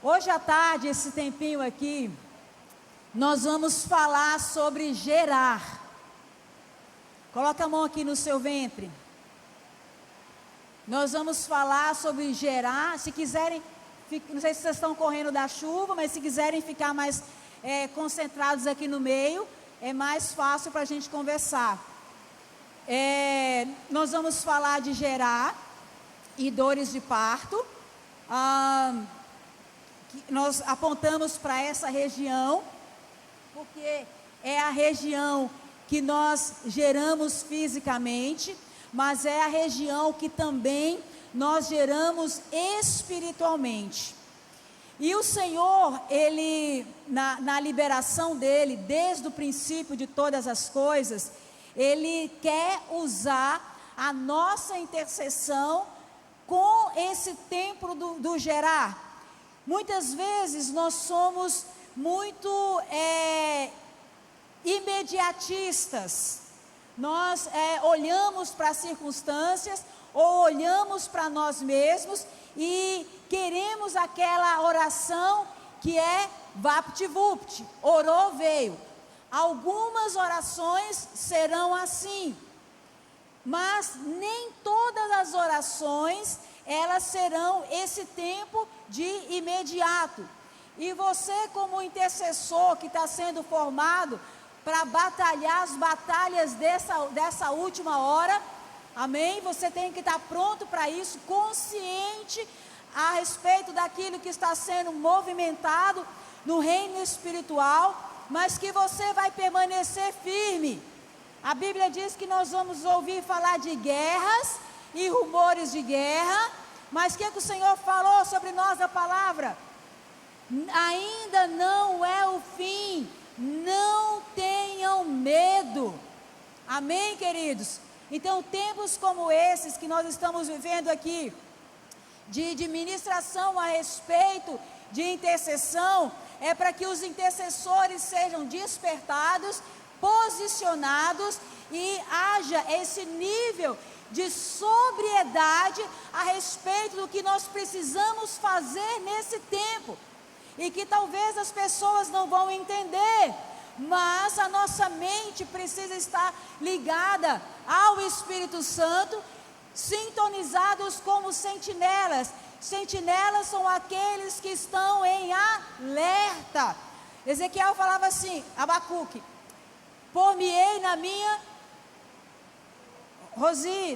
Hoje à tarde, esse tempinho aqui, nós vamos falar sobre gerar. Coloca a mão aqui no seu ventre. Nós vamos falar sobre gerar. Se quiserem, não sei se vocês estão correndo da chuva, mas se quiserem ficar mais concentrados aqui no meio, é mais fácil para a gente conversar. Nós vamos falar de gerar e dores de parto. Nós apontamos para essa região, porque é a região que nós geramos fisicamente, mas é a região que também nós geramos espiritualmente. E o Senhor, Ele, na liberação dEle, desde o princípio de todas as coisas, Ele quer usar a nossa intercessão com esse tempo do gerar. Muitas vezes nós somos muito imediatistas. Nós olhamos para as circunstâncias ou olhamos para nós mesmos e queremos aquela oração que é vapt-vupt, orou, veio. Algumas orações serão assim, mas nem todas as orações elas serão esse tempo de imediato. E você, como intercessor que está sendo formado para batalhar as batalhas dessa última hora, amém? Você tem que estar pronto para isso, consciente a respeito daquilo que está sendo movimentado no reino espiritual, mas que você vai permanecer firme. A Bíblia diz que nós vamos ouvir falar de guerras e rumores de guerra, mas o que o Senhor falou sobre nós da palavra? Ainda não é o fim, não tenham medo, amém, queridos? Então, tempos como esses que nós estamos vivendo aqui, de ministração a respeito de intercessão, é para que os intercessores sejam despertados, posicionados e haja esse nível de sobriedade a respeito do que nós precisamos fazer nesse tempo, e que talvez as pessoas não vão entender, mas a nossa mente precisa estar ligada ao Espírito Santo, sintonizados como sentinelas. Sentinelas são aqueles que estão em alerta. Ezequiel falava assim, Abacuque: por-me-ei na minha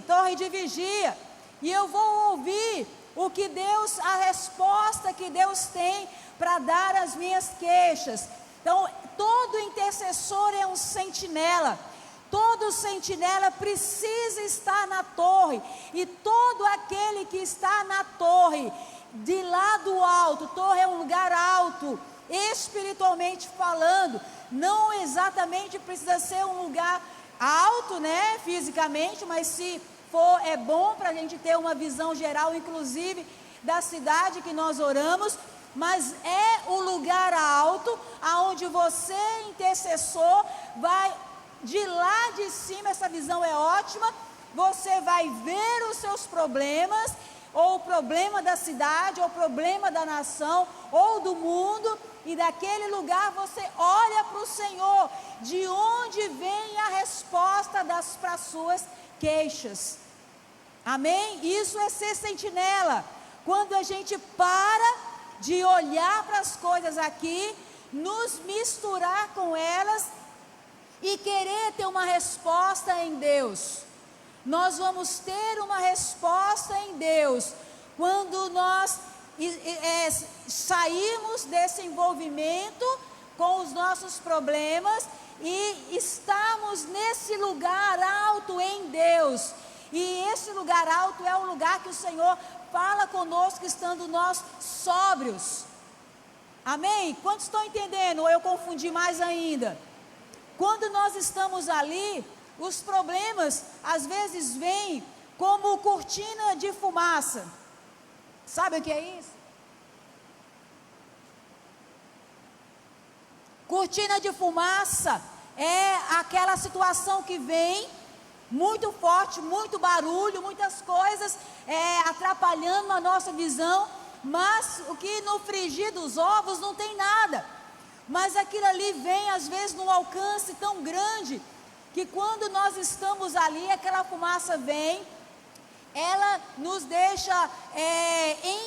torre de vigia, e eu vou ouvir o que Deus, a resposta que Deus tem para dar às minhas queixas. Então, todo intercessor é um sentinela. Todo sentinela precisa estar na torre, e todo aquele que está na torre, de lá do alto, torre é um lugar alto, espiritualmente falando, não exatamente precisa ser um lugar alto, né, fisicamente, mas se for, é bom para a gente ter uma visão geral, inclusive, da cidade que nós oramos, mas é o lugar alto, aonde você, intercessor, vai, de lá de cima, essa visão é ótima, você vai ver os seus problemas, ou o problema da cidade, ou o problema da nação, ou do mundo, e daquele lugar você olha para o Senhor, de onde vem a resposta para as suas queixas, amém? Isso é ser sentinela, quando a gente para de olhar para as coisas aqui, nos misturar com elas, e querer ter uma resposta em Deus. Nós vamos ter uma resposta em Deus quando nós sairmos desse envolvimento com os nossos problemas e estamos nesse lugar alto em Deus. E esse lugar alto é o lugar que o Senhor fala conosco estando nós sóbrios. Amém? Quantos estão entendendo? Ou eu confundi mais ainda? Quando nós estamos ali, os problemas às vezes vêm como cortina de fumaça. Sabe o que é isso? Cortina de fumaça é aquela situação que vem muito forte, muito barulho, muitas coisas atrapalhando a nossa visão, mas o que no frigir dos ovos não tem nada. Mas aquilo ali vem às vezes num alcance tão grande, que quando nós estamos ali, aquela fumaça vem, ela nos deixa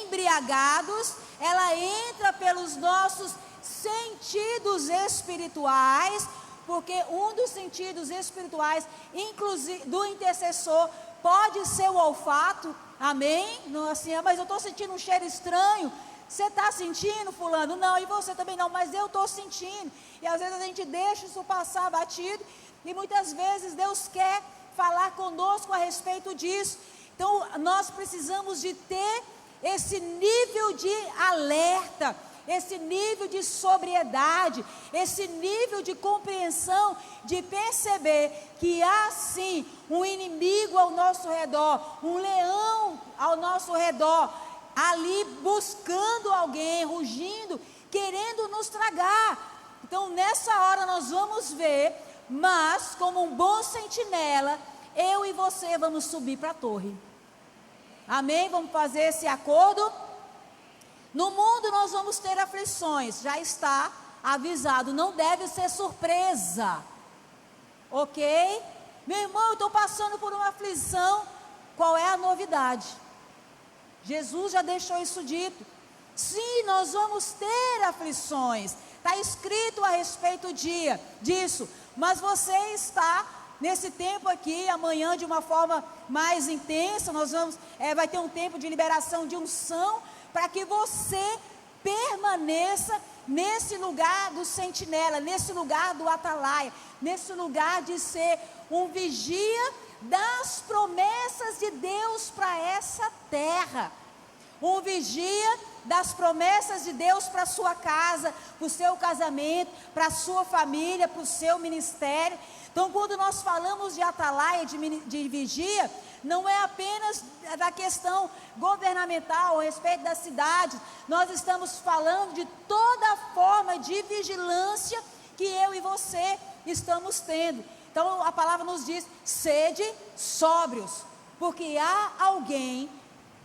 embriagados, ela entra pelos nossos sentidos espirituais, porque um dos sentidos espirituais, inclusive do intercessor, pode ser o olfato, amém? Não assim, mas eu estou sentindo um cheiro estranho. Você está sentindo, fulano? Não, e você também não, mas eu estou sentindo. E às vezes a gente deixa isso passar batido, e muitas vezes Deus quer falar conosco a respeito disso. Então nós precisamos de ter esse nível de alerta, esse nível de sobriedade, esse nível de compreensão, de perceber que há sim um inimigo ao nosso redor, um leão ao nosso redor, ali buscando alguém, rugindo, querendo nos tragar. Então nessa hora nós vamos ver, mas como um bom sentinela, eu e você vamos subir para a torre. Amém? Vamos fazer esse acordo? No mundo nós vamos ter aflições, já está avisado, não deve ser surpresa, ok? Meu irmão, eu estou passando por uma aflição, qual é a novidade? Jesus já deixou isso dito. Sim, nós vamos ter aflições, está escrito a respeito disso, mas você está nesse tempo aqui, amanhã de uma forma mais intensa, nós vamos, vai ter um tempo de liberação de unção, para que você permaneça nesse lugar do sentinela, nesse lugar do atalaia, nesse lugar de ser um vigia das promessas de Deus para essa terra, um vigia das promessas de Deus para a sua casa, para o seu casamento, para a sua família, para o seu ministério. Então quando nós falamos de atalaia, de vigia, não é apenas da questão governamental, a respeito da cidade, nós estamos falando de toda a forma de vigilância que eu e você estamos tendo. Então a palavra nos diz, sede sóbrios, porque há alguém,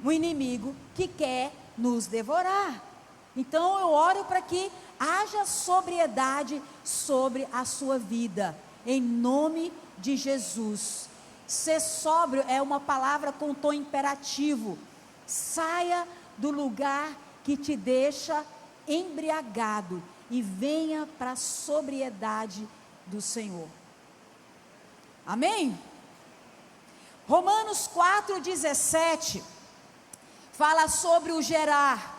um inimigo, que quer nos devorar. Então eu oro para que haja sobriedade sobre a sua vida, em nome de Jesus. Ser sóbrio é uma palavra com tom imperativo. Saia do lugar que te deixa embriagado e venha para a sobriedade do Senhor. Amém? Romanos 4,17 fala sobre o gerar.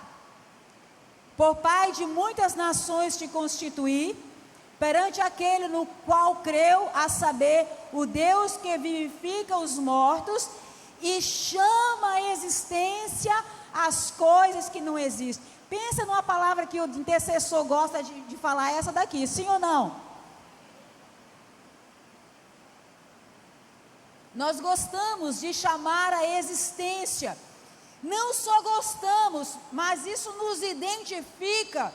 Por pai de muitas nações te constituí, perante aquele no qual creu, a saber, o Deus que vivifica os mortos e chama à existência as coisas que não existem. Pensa numa palavra que o intercessor gosta de falar, essa daqui, sim ou não? Nós gostamos de chamar a existência, não só gostamos, mas isso nos identifica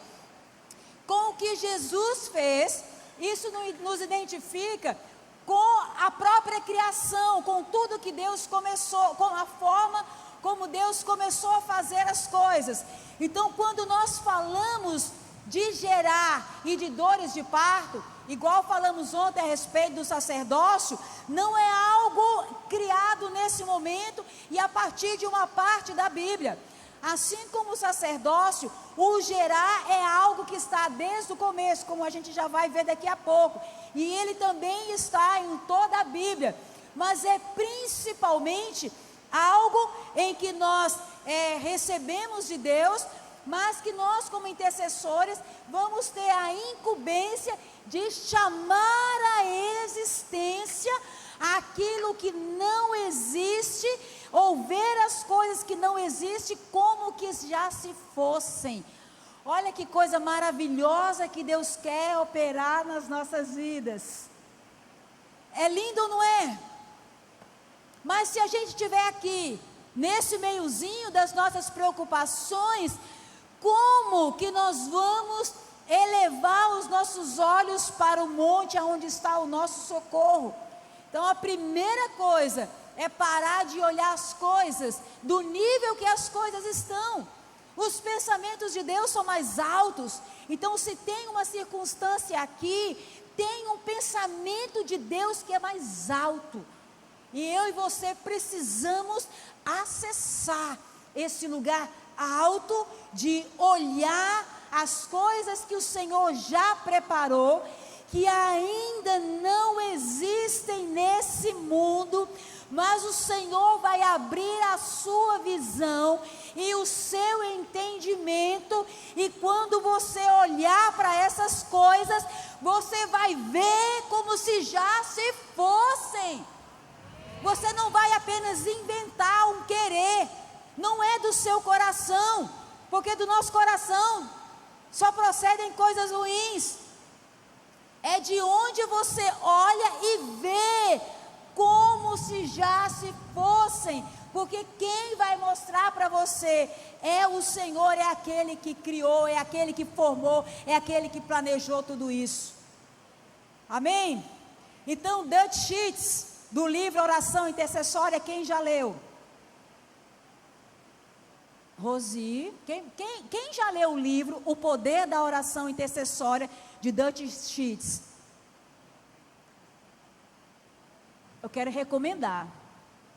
com o que Jesus fez, isso nos identifica com a própria criação, com tudo que Deus começou, com a forma como Deus começou a fazer as coisas. Então quando nós falamos de gerar e de dores de parto, igual falamos ontem a respeito do sacerdócio, não é algo criado nesse momento e a partir de uma parte da Bíblia. Assim como o sacerdócio, o gerar é algo que está desde o começo, como a gente já vai ver daqui a pouco. E ele também está em toda a Bíblia. Mas é principalmente algo em que nós recebemos de Deus, mas que nós como intercessores vamos ter a incumbência de chamar à existência aquilo que não existe, ou ver as coisas que não existem como que já se fossem. Olha que coisa maravilhosa que Deus quer operar nas nossas vidas. É lindo ou não é? Mas se a gente estiver aqui, nesse meiozinho das nossas preocupações, como que nós vamos elevar os nossos olhos para o monte onde está o nosso socorro? Então a primeira coisa é parar de olhar as coisas do nível que as coisas estão. Os pensamentos de Deus são mais altos. Então, se tem uma circunstância aqui, tem um pensamento de Deus que é mais alto. E eu e você precisamos acessar esse lugar alto de olhar as coisas que o Senhor já preparou, que ainda não existem nesse mundo, mas o Senhor vai abrir a sua visão e o seu entendimento, e quando você olhar para essas coisas, você vai ver como se já se fossem. Você não vai apenas inventar um querer, não é do seu coração, porque do nosso coração só procedem coisas ruins. É de onde você olha e vê como se já se fossem, porque quem vai mostrar para você é o Senhor, é aquele que criou, é aquele que formou, é aquele que planejou tudo isso. Amém? Então, Dutch Sheets, do livro Oração Intercessória, quem já leu? Rosi, quem já leu o livro O Poder da Oração Intercessória, de Dutch Sheets? Eu quero recomendar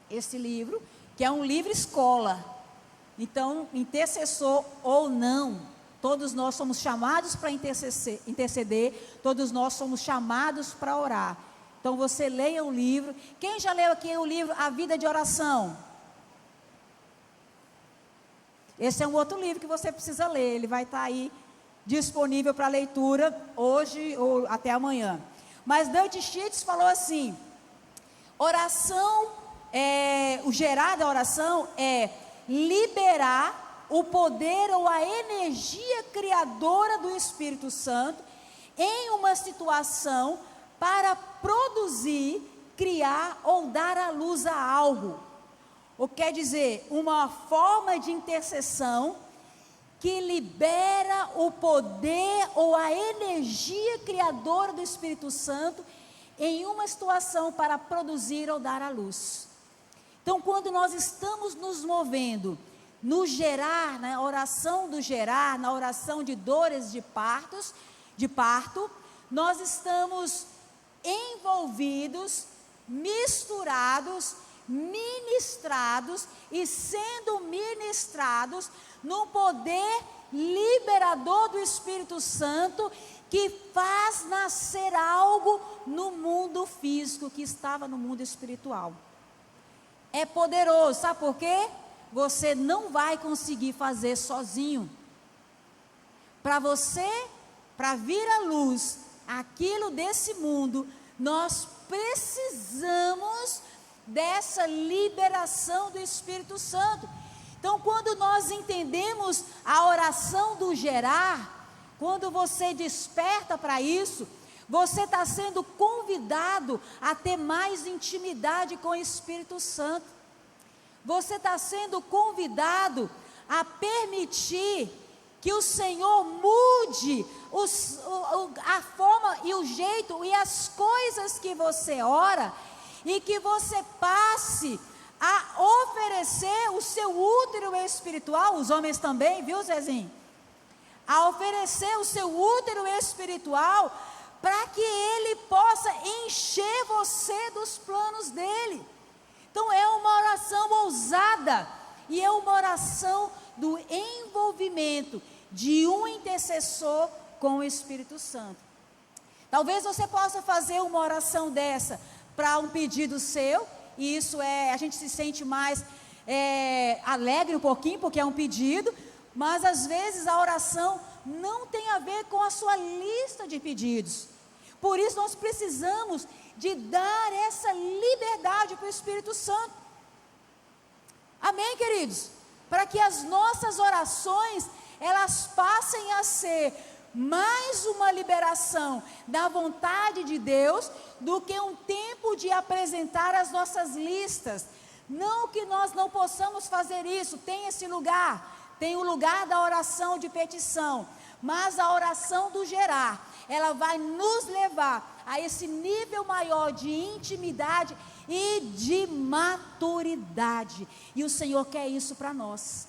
esse livro, que é um livro escola. Então, intercessor ou não, todos nós somos chamados para interceder, todos nós somos chamados para orar. Então, você leia o livro. Quem já leu aqui o livro A Vida de Oração? Esse é um outro livro que você precisa ler, ele vai estar aí disponível para leitura hoje ou até amanhã. Mas Dutch Sheets falou assim: oração, o gerar da oração é liberar o poder ou a energia criadora do Espírito Santo em uma situação para produzir, criar ou dar à luz a algo. O que quer dizer, uma forma de intercessão que libera o poder ou a energia criadora do Espírito Santo em uma situação para produzir ou dar à luz. Então, quando nós estamos nos movendo no gerar, na oração do gerar, na oração de dores de parto, nós estamos envolvidos, misturados, ministrados e sendo ministrados no poder liberador do Espírito Santo, que faz nascer algo no mundo físico que estava no mundo espiritual. É poderoso, sabe por quê? Você não vai conseguir fazer sozinho. Para vir à luz aquilo desse mundo, nós precisamos dessa liberação do Espírito Santo. Então, quando nós entendemos a oração do gerar, quando você desperta para isso, você está sendo convidado a ter mais intimidade com o Espírito Santo. Você está sendo convidado a permitir que o Senhor mude a forma e o jeito e as coisas que você ora, e que você passe a oferecer o seu útero espiritual, os homens também, viu, Zezinho? A oferecer o seu útero espiritual, para que ele possa encher você dos planos dele. Então é uma oração ousada, e é uma oração do envolvimento de um intercessor com o Espírito Santo. Talvez você possa fazer uma oração dessa para um pedido seu, e isso a gente se sente mais alegre um pouquinho, porque é um pedido, mas às vezes a oração não tem a ver com a sua lista de pedidos. Por isso nós precisamos de dar essa liberdade para o Espírito Santo. Amém, queridos? Para que as nossas orações, elas passem a ser mais uma liberação da vontade de Deus, do que um tempo de apresentar as nossas listas. Não que nós não possamos fazer isso, tem esse lugar, tem o lugar da oração de petição, mas a oração do gerar, ela vai nos levar a esse nível maior de intimidade e de maturidade, e o Senhor quer isso para nós.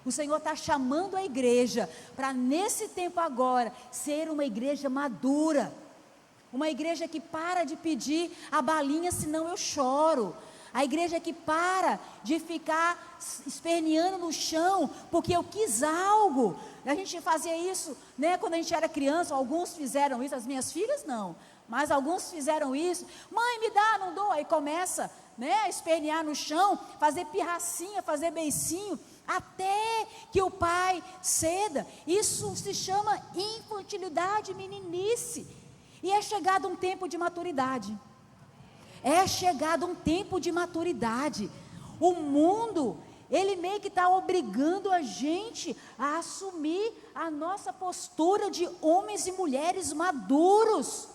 O Senhor está chamando a igreja para, nesse tempo agora, ser uma igreja madura. Uma igreja que para de pedir a balinha, senão eu choro. A igreja que para de ficar esperneando no chão, porque eu quis algo. A gente fazia isso, né, quando a gente era criança. Alguns fizeram isso, as minhas filhas não, mas alguns fizeram isso. Mãe, me dá, não dou. Aí começa, né, a espernear no chão, fazer pirracinha, fazer beicinho, até que o pai ceda. Isso se chama infantilidade, meninice. E é chegado um tempo de maturidade. É chegado um tempo de maturidade. O mundo, ele meio que está obrigando a gente a assumir a nossa postura de homens e mulheres maduros.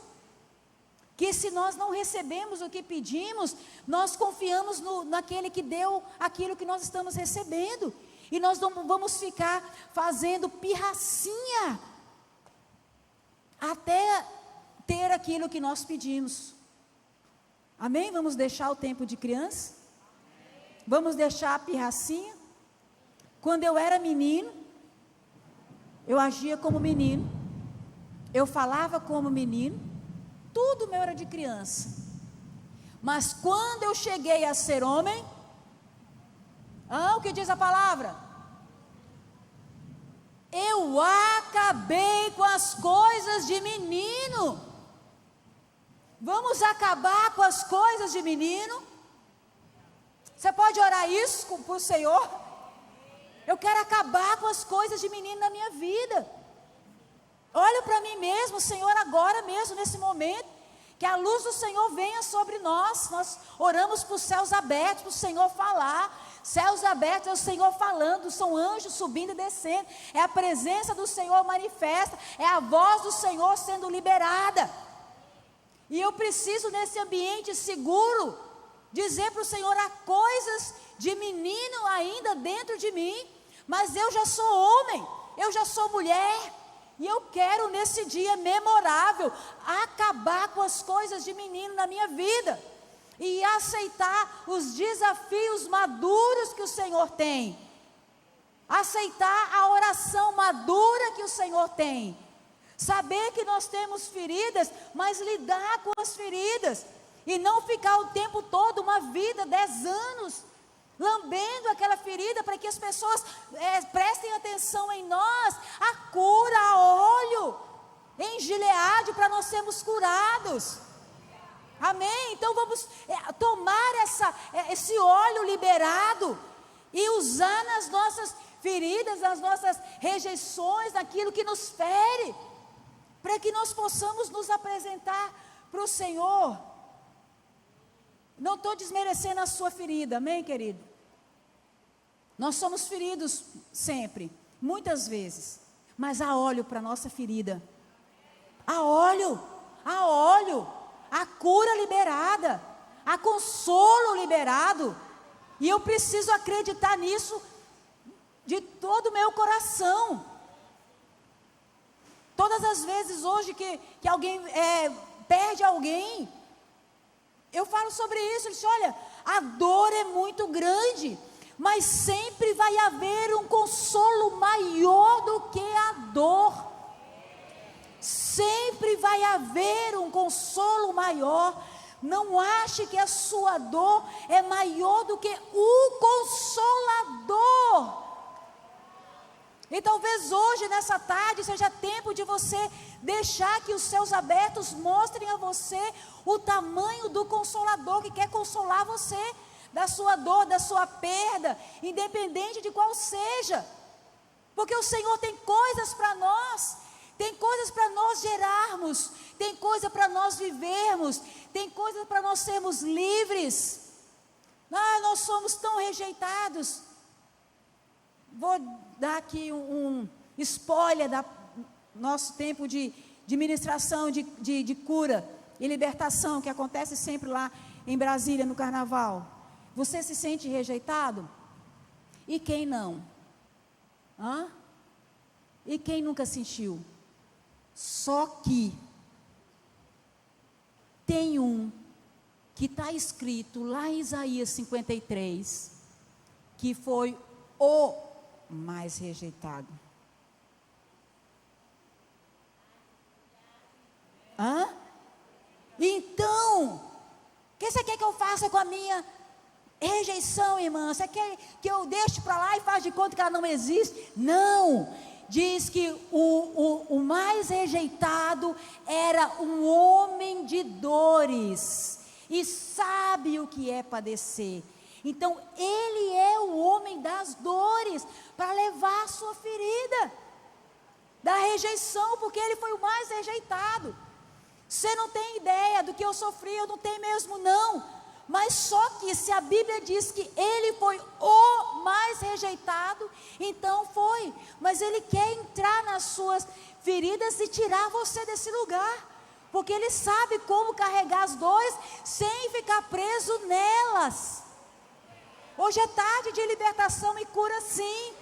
Que se nós não recebemos o que pedimos, nós confiamos naquele que deu aquilo que nós estamos recebendo. E nós não vamos ficar fazendo pirracinha até ter aquilo que nós pedimos. Amém? Vamos deixar o tempo de criança? Vamos deixar a pirracinha? Quando eu era menino, eu agia como menino, eu falava como menino, tudo meu era de criança. Mas quando eu cheguei a ser homem, o que diz a palavra? Eu acabei com as coisas de menino. Vamos acabar com as coisas de menino? Você pode orar isso para o Senhor? Eu quero acabar com as coisas de menino na minha vida. Olha para mim mesmo, Senhor, agora mesmo, nesse momento, que a luz do Senhor venha sobre nós. Nós oramos para os céus abertos, para o Senhor falar. Céus abertos é o Senhor falando, são anjos subindo e descendo. É a presença do Senhor manifesta, é a voz do Senhor sendo liberada. E eu preciso, nesse ambiente seguro, dizer para o Senhor: há coisas de menino ainda dentro de mim, mas eu já sou homem, eu já sou mulher, e eu quero nesse dia memorável acabar com as coisas de menino na minha vida e aceitar os desafios maduros que o Senhor tem, aceitar a oração madura que o Senhor tem, saber que nós temos feridas, mas lidar com as feridas, e não ficar o tempo todo, uma vida, 10 anos, lambendo aquela ferida, para que as pessoas prestem atenção em nós. A cura, a óleo, em Gileade, para nós sermos curados. Amém? Então vamos tomar esse óleo liberado e usar nas nossas feridas, nas nossas rejeições, naquilo que nos fere, para que nós possamos nos apresentar para o Senhor. Não estou desmerecendo a sua ferida, amém, querido? Nós somos feridos sempre, muitas vezes, mas há óleo para a nossa ferida. Há óleo, há cura liberada, há consolo liberado, e eu preciso acreditar nisso de todo o meu coração. Todas as vezes hoje que alguém perde alguém, eu falo sobre isso. Eu disse: olha, a dor é muito grande, mas sempre vai haver um consolo maior do que a dor. Sempre vai haver um consolo maior. Não ache que a sua dor é maior do que o Consolador. E talvez hoje, nessa tarde, seja tempo de você deixar que os céus abertos mostrem a você o tamanho do Consolador que quer consolar você, da sua dor, da sua perda, independente de qual seja. Porque o Senhor tem coisas para nós, tem coisas para nós gerarmos, tem coisa para nós vivermos, tem coisas para nós sermos livres. Nós somos tão rejeitados. Vou dar aqui um spoiler do nosso tempo de ministração, de cura e libertação, que acontece sempre lá em Brasília, no carnaval. Você se sente rejeitado? E quem não? E quem nunca sentiu? Só que tem um que está escrito lá em Isaías 53, que foi o mais rejeitado. Hã? Então, o que você quer que eu faça com a minha rejeição, irmã? Você quer que eu deixe para lá e faça de conta que ela não existe? Não. Diz que o mais rejeitado era um homem de dores e sabe o que é padecer. Então, ele é o homem das dores para levar a sua ferida da rejeição, porque ele foi o mais rejeitado. Você não tem ideia do que eu sofri, eu não tenho mesmo não. Mas só que se a Bíblia diz que ele foi o mais rejeitado, então foi. Mas ele quer entrar nas suas feridas e tirar você desse lugar. Porque ele sabe como carregar as dores sem ficar preso nelas. Hoje é tarde de libertação e cura, sim.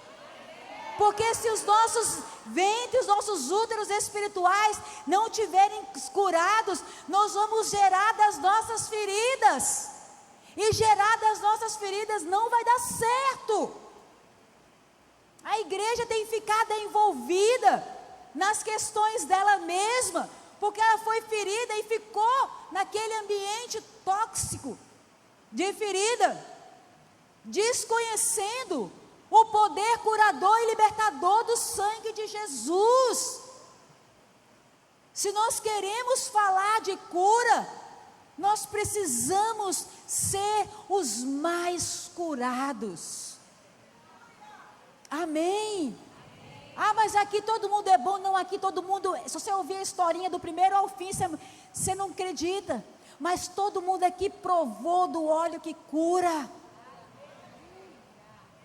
Porque se os nossos ventres, os nossos úteros espirituais não tiverem curados, nós vamos gerar das nossas feridas. E gerar das nossas feridas não vai dar certo. A igreja tem ficado envolvida nas questões dela mesma, porque ela foi ferida e ficou naquele ambiente tóxico de ferida, desconhecendo o poder curador e libertador do sangue de Jesus. Se nós queremos falar de cura, nós precisamos ser os mais curados. Amém. Ah, mas aqui todo mundo é bom. Não, aqui todo mundo, se você ouvir a historinha do primeiro ao fim, você não acredita. Mas todo mundo aqui provou do óleo que cura.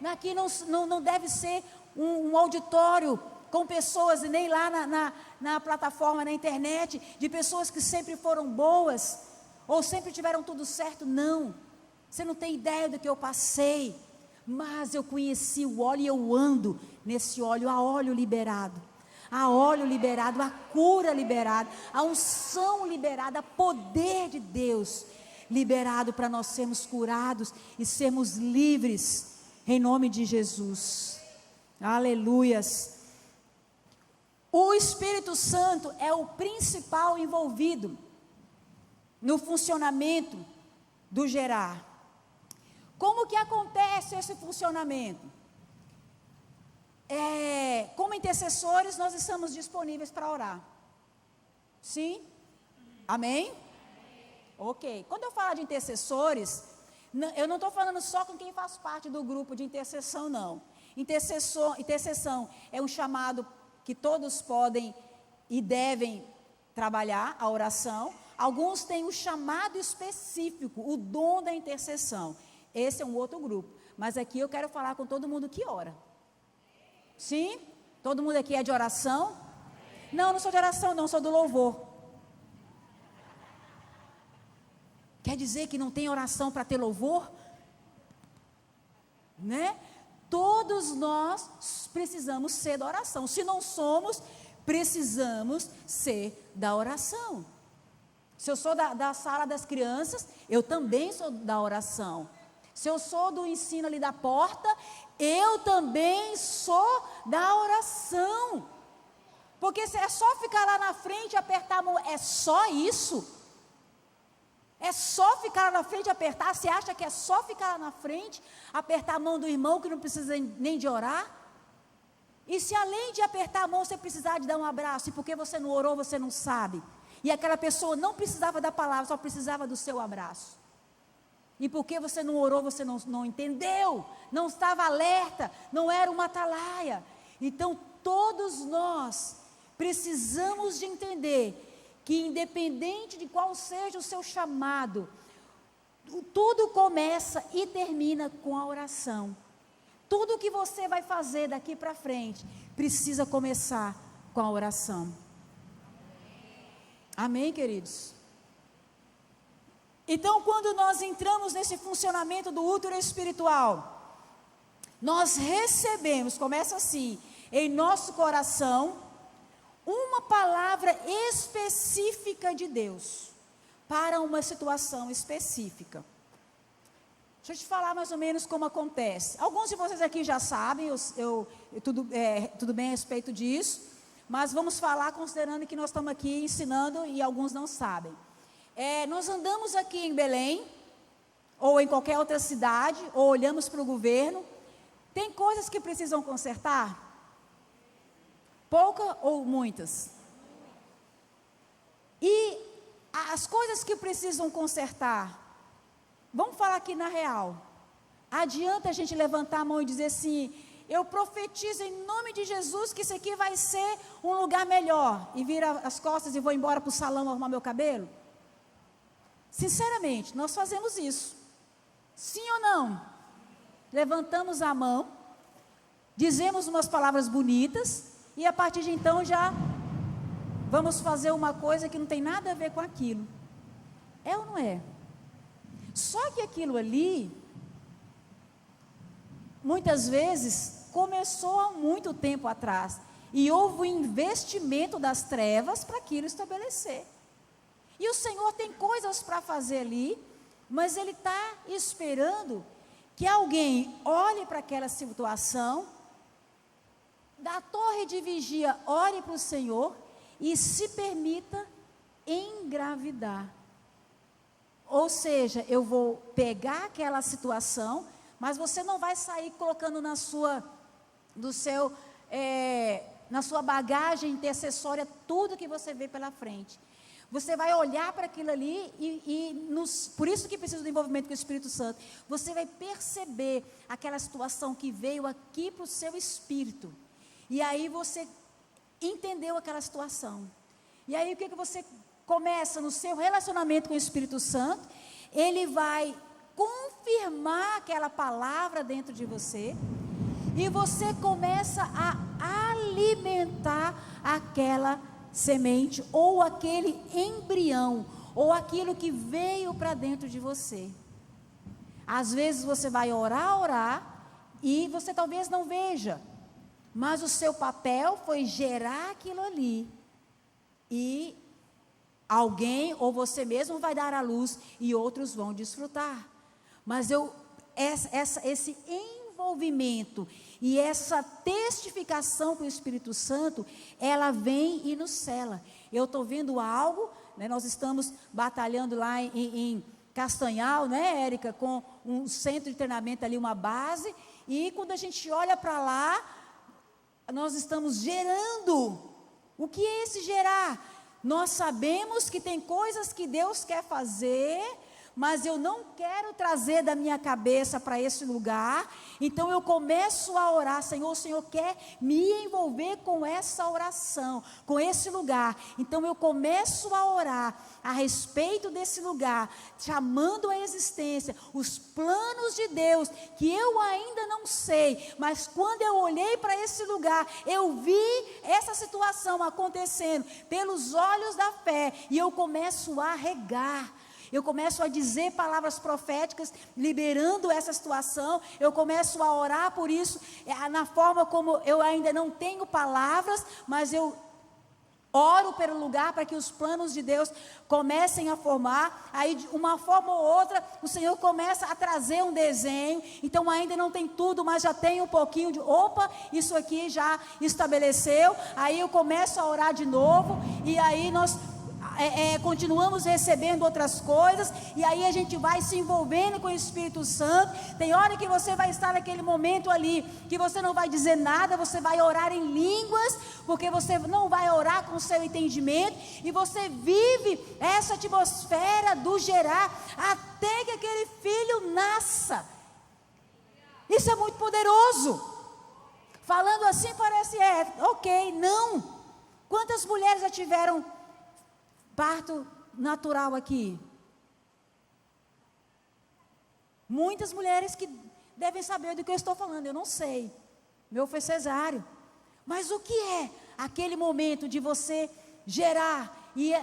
Aqui não deve ser um auditório com pessoas, e nem lá na plataforma, na internet, de pessoas que sempre foram boas, ou sempre tiveram tudo certo. Não, você não tem ideia do que eu passei, mas eu conheci o óleo e eu ando nesse óleo. Há óleo liberado, há óleo liberado, há cura liberada, há unção liberada, há poder de Deus liberado para nós sermos curados e sermos livres, em nome de Jesus. Aleluias. O Espírito Santo é o principal envolvido no funcionamento do gerar. Como que acontece esse funcionamento? Como intercessores, nós estamos disponíveis para orar. Sim? Amém? Ok. Quando eu falo de intercessores, eu não estou falando só com quem faz parte do grupo de intercessão, não. Intercessão é um chamado que todos podem e devem trabalhar, a oração. Alguns têm um chamado específico, o dom da intercessão. Esse é um outro grupo. Mas aqui eu quero falar com todo mundo que ora. Sim? Todo mundo aqui é de oração? Não, não sou de oração, não, sou do louvor. Quer dizer que não tem oração para ter louvor? Né? Todos nós precisamos ser da oração. Se não somos, precisamos ser da oração. Se eu sou da sala das crianças, eu também sou da oração. Se eu sou do ensino ali da porta, eu também sou da oração. Porque se é só ficar lá na frente e apertar a mão, é só isso? É só ficar lá na frente e apertar? Você acha que é só ficar lá na frente, apertar a mão do irmão que não precisa nem de orar? E se além de apertar a mão você precisar de dar um abraço, e porque você não orou, você não sabe? E aquela pessoa não precisava da palavra, só precisava do seu abraço. E porque você não orou, você não entendeu, não estava alerta, não era uma atalaia. Então todos nós precisamos de entender que independente de qual seja o seu chamado, tudo começa e termina com a oração. Tudo que você vai fazer daqui para frente, precisa começar com a oração. Amém, queridos? Então, quando nós entramos nesse funcionamento do útero espiritual, nós recebemos, começa assim, em nosso coração, uma palavra específica de Deus, para uma situação específica. Deixa eu te falar mais ou menos como acontece. Alguns de vocês aqui já sabem, tudo bem a respeito disso, mas vamos falar considerando que nós estamos aqui ensinando e alguns não sabem. Nós andamos aqui em Belém, ou em qualquer outra cidade, ou olhamos para o governo, tem coisas que precisam consertar? Pouca ou muitas? E as coisas que precisam consertar, vamos falar aqui na real. Adianta a gente levantar a mão e dizer assim: eu profetizo em nome de Jesus que isso aqui vai ser um lugar melhor, e vira as costas e vou embora para o salão arrumar meu cabelo? Sinceramente, nós fazemos isso. Sim ou não? Levantamos a mão, dizemos umas palavras bonitas, e a partir de então já vamos fazer uma coisa que não tem nada a ver com aquilo. É ou não é? Só que aquilo ali, muitas vezes, começou há muito tempo atrás, e houve um investimento das trevas para aquilo estabelecer. E o Senhor tem coisas para fazer ali, mas Ele está esperando que alguém olhe para aquela situação, da torre de vigia ore para o Senhor e se permita engravidar. Ou seja, eu vou pegar aquela situação, mas você não vai sair colocando na sua bagagem intercessória tudo que você vê pela frente. Você vai olhar para aquilo ali por isso que precisa do envolvimento com o Espírito Santo. Você vai perceber aquela situação que veio aqui para o seu espírito. E aí você entendeu aquela situação. E aí o que você começa no seu relacionamento com o Espírito Santo? Ele vai confirmar aquela palavra dentro de você. E você começa a alimentar aquela semente, ou aquele embrião, ou aquilo que veio para dentro de você. Às vezes você vai orar, e você talvez não veja, mas o seu papel foi gerar aquilo ali, e alguém, ou você mesmo vai dar à luz, e outros vão desfrutar. Mas esse envolvimento e essa testificação com o Espírito Santo, ela vem e nos sela. Eu estou vendo algo, né, nós estamos batalhando lá em Castanhal, né, Érica, com um centro de treinamento ali, uma base, e quando a gente olha para lá, nós estamos gerando. O que é esse gerar? Nós sabemos que tem coisas que Deus quer fazer, mas eu não quero trazer da minha cabeça para esse lugar, então eu começo a orar: Senhor, o Senhor quer me envolver com essa oração, com esse lugar, então eu começo a orar a respeito desse lugar, chamando à existência os planos de Deus, que eu ainda não sei, mas quando eu olhei para esse lugar, eu vi essa situação acontecendo pelos olhos da fé, e eu começo a regar. Eu começo a dizer palavras proféticas, liberando essa situação. Eu começo a orar por isso, na forma como eu ainda não tenho palavras, mas eu oro pelo lugar para que os planos de Deus comecem a formar. Aí, de uma forma ou outra, o Senhor começa a trazer um desenho. Então ainda não tem tudo, mas já tem um pouquinho de, opa, isso aqui já estabeleceu. Aí eu começo a orar de novo, e aí nós continuamos recebendo outras coisas, e aí a gente vai se envolvendo com o Espírito Santo. Tem hora que você vai estar naquele momento ali, que você não vai dizer nada, você vai orar em línguas, porque você não vai orar com o seu entendimento, e você vive essa atmosfera do gerar, até que aquele filho nasça. Isso é muito poderoso. Falando assim parece, ok, não. Quantas mulheres já tiveram parto natural aqui? Muitas mulheres que devem saber do que eu estou falando. Eu não sei, meu foi cesáreo. Mas o que é aquele momento de você gerar, e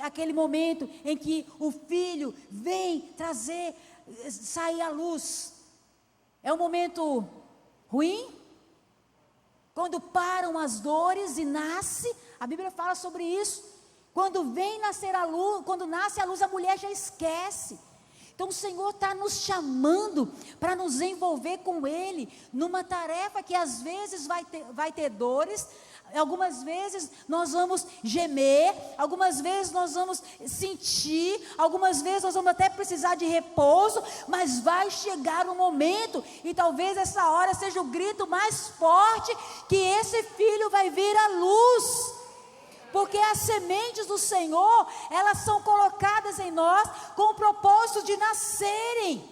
aquele momento em que o filho vem sair à luz? É um momento ruim? Quando param as dores e nasce, a Bíblia fala sobre isso. Quando vem nascer a luz, quando nasce a luz, a mulher já esquece. Então o Senhor está nos chamando para nos envolver com Ele, numa tarefa que às vezes vai ter dores, algumas vezes nós vamos gemer, algumas vezes nós vamos sentir, algumas vezes nós vamos até precisar de repouso, mas vai chegar um momento, e talvez essa hora seja o grito mais forte, que esse filho vai vir à luz. Porque as sementes do Senhor, elas são colocadas em nós com o propósito de nascerem.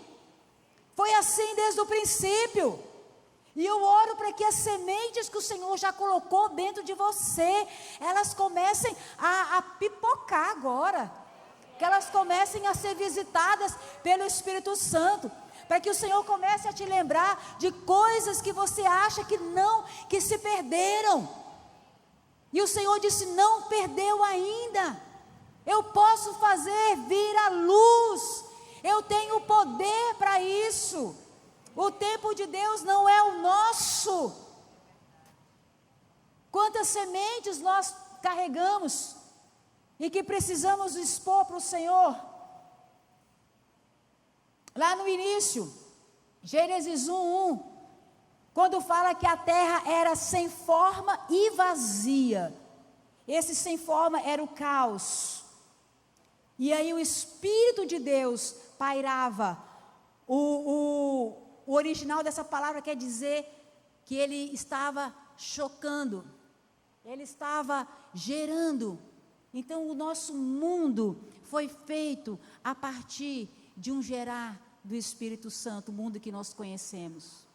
Foi assim desde o princípio. E eu oro para que as sementes que o Senhor já colocou dentro de você, elas comecem a pipocar agora. Que elas comecem a ser visitadas pelo Espírito Santo. Para que o Senhor comece a te lembrar de coisas que você acha que se perderam. E o Senhor disse: não perdeu ainda, eu posso fazer vir a luz, eu tenho poder para isso. O tempo de Deus não é o nosso. Quantas sementes nós carregamos e que precisamos expor para o Senhor? Lá no início, Gênesis 1:1, quando fala que a terra era sem forma e vazia, esse sem forma era o caos, e aí o Espírito de Deus pairava. O original dessa palavra quer dizer que ele estava chocando, ele estava gerando. Então o nosso mundo foi feito a partir de um gerar do Espírito Santo, o mundo que nós conhecemos.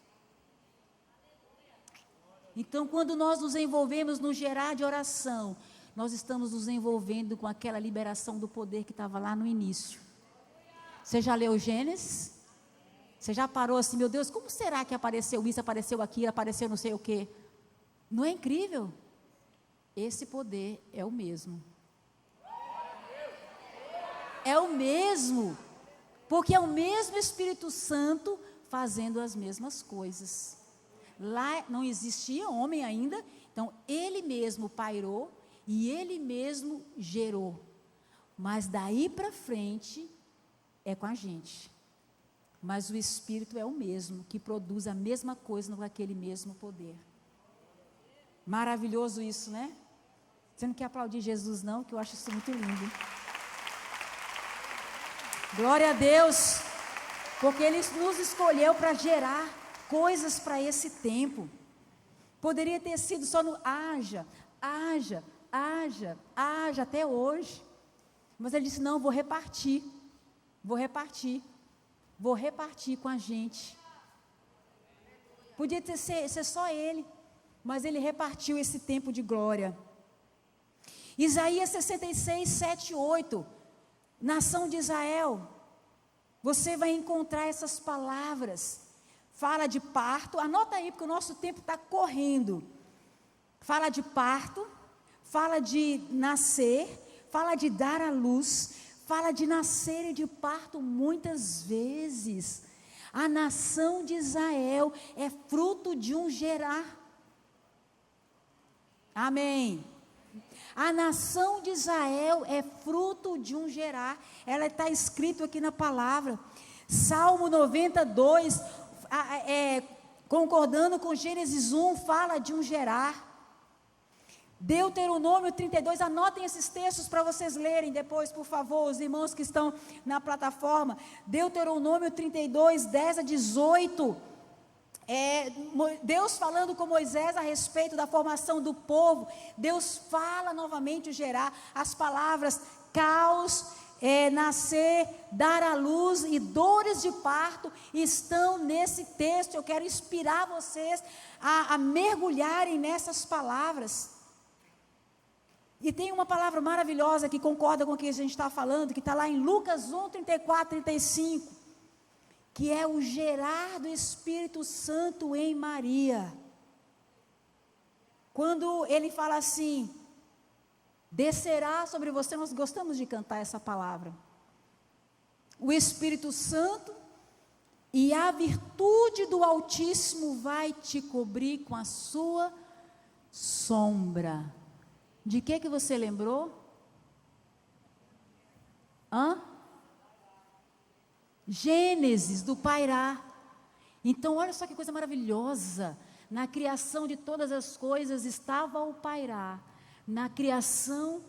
Então, quando nós nos envolvemos no gerar de oração, nós estamos nos envolvendo com aquela liberação do poder que estava lá no início. Você já leu Gênesis? Você já parou assim, meu Deus, como será que apareceu isso, apareceu aquilo, apareceu não sei o quê? Não é incrível? Esse poder é o mesmo. É o mesmo, porque é o mesmo Espírito Santo fazendo as mesmas coisas. Lá não existia homem ainda, então ele mesmo pairou e ele mesmo gerou. Mas daí para frente é com a gente. Mas o Espírito é o mesmo, que produz a mesma coisa com aquele mesmo poder. Maravilhoso isso, né? Você não quer aplaudir Jesus não, que eu acho isso muito lindo. Glória a Deus, porque Ele nos escolheu para gerar coisas para esse tempo. Poderia ter sido só no haja até hoje, mas Ele disse: não, vou repartir com a gente. Podia ser só Ele, mas Ele repartiu esse tempo de glória. Isaías 66, 7 e 8, nação de Israel, você vai encontrar essas palavras. Fala de parto, anota aí porque o nosso tempo está correndo. Fala de parto, fala de nascer, fala de dar à luz, fala de nascer e de parto muitas vezes. A nação de Israel é fruto de um gerar. Amém. A nação de Israel é fruto de um gerar. Ela está escrito aqui na palavra. Salmo 92, concordando com Gênesis 1, fala de um gerar. Deuteronômio 32, anotem esses textos para vocês lerem depois, por favor, os irmãos que estão na plataforma. Deuteronômio 32, 10 a 18. Deus falando com Moisés a respeito da formação do povo. Deus fala novamente o gerar, as palavras caos, nascer, dar à luz e dores de parto estão nesse texto. Eu quero inspirar vocês a mergulharem nessas palavras. E tem uma palavra maravilhosa que concorda com o que a gente está falando, que está lá em Lucas 1, 34, 35, que é o gerar do Espírito Santo em Maria. Quando ele fala assim: descerá sobre você, nós gostamos de cantar essa palavra, o Espírito Santo, e a virtude do Altíssimo vai te cobrir com a sua sombra. De que você lembrou? Gênesis, do pairar. Então, olha só que coisa maravilhosa. Na criação de todas as coisas estava o pairar. Na criação,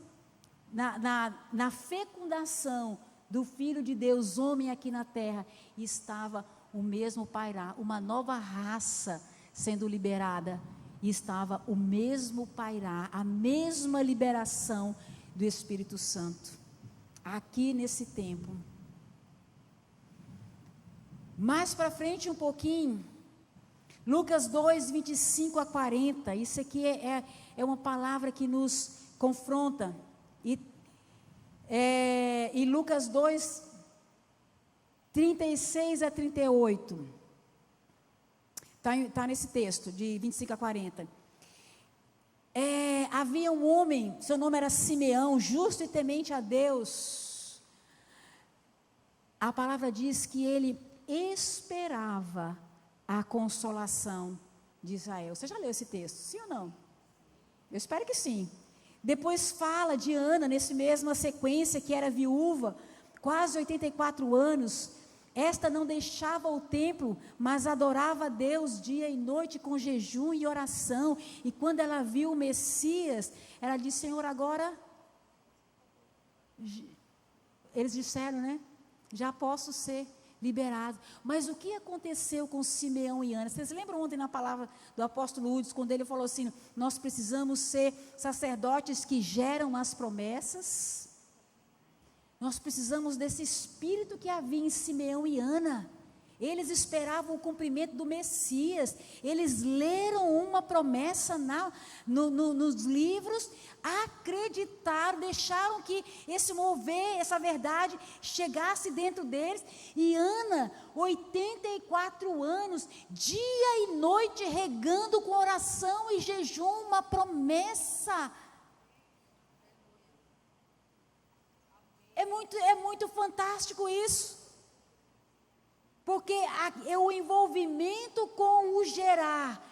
na fecundação do Filho de Deus, homem aqui na terra, estava o mesmo pairar, uma nova raça sendo liberada. E estava o mesmo pairar, a mesma liberação do Espírito Santo, aqui nesse tempo. Mais para frente um pouquinho, Lucas 2, 25 a 40, isso aqui é uma palavra que nos confronta, e Lucas 2, 36 a 38, está nesse texto, de 25 a 40, havia um homem, seu nome era Simeão, justo e temente a Deus. A palavra diz que ele esperava a consolação de Israel. Você já leu esse texto, sim ou não? Eu espero que sim. Depois fala de Ana, nesse mesma sequência, que era viúva, quase 84 anos. Esta não deixava o templo, mas adorava a Deus dia e noite com jejum e oração. E quando ela viu o Messias, ela disse: Senhor, agora... Eles disseram, né? Já posso ser liberado. Mas o que aconteceu com Simeão e Ana? Vocês lembram ontem na palavra do apóstolo Udes, quando ele falou assim: nós precisamos ser sacerdotes que geram as promessas? Nós precisamos desse espírito que havia em Simeão e Ana. Eles esperavam o cumprimento do Messias. Eles leram uma promessa nos livros, acreditaram, deixaram que esse mover, essa verdade chegasse dentro deles. E Ana, 84 anos, dia e noite regando com oração e jejum uma promessa. É muito fantástico isso, porque o envolvimento com o gerar,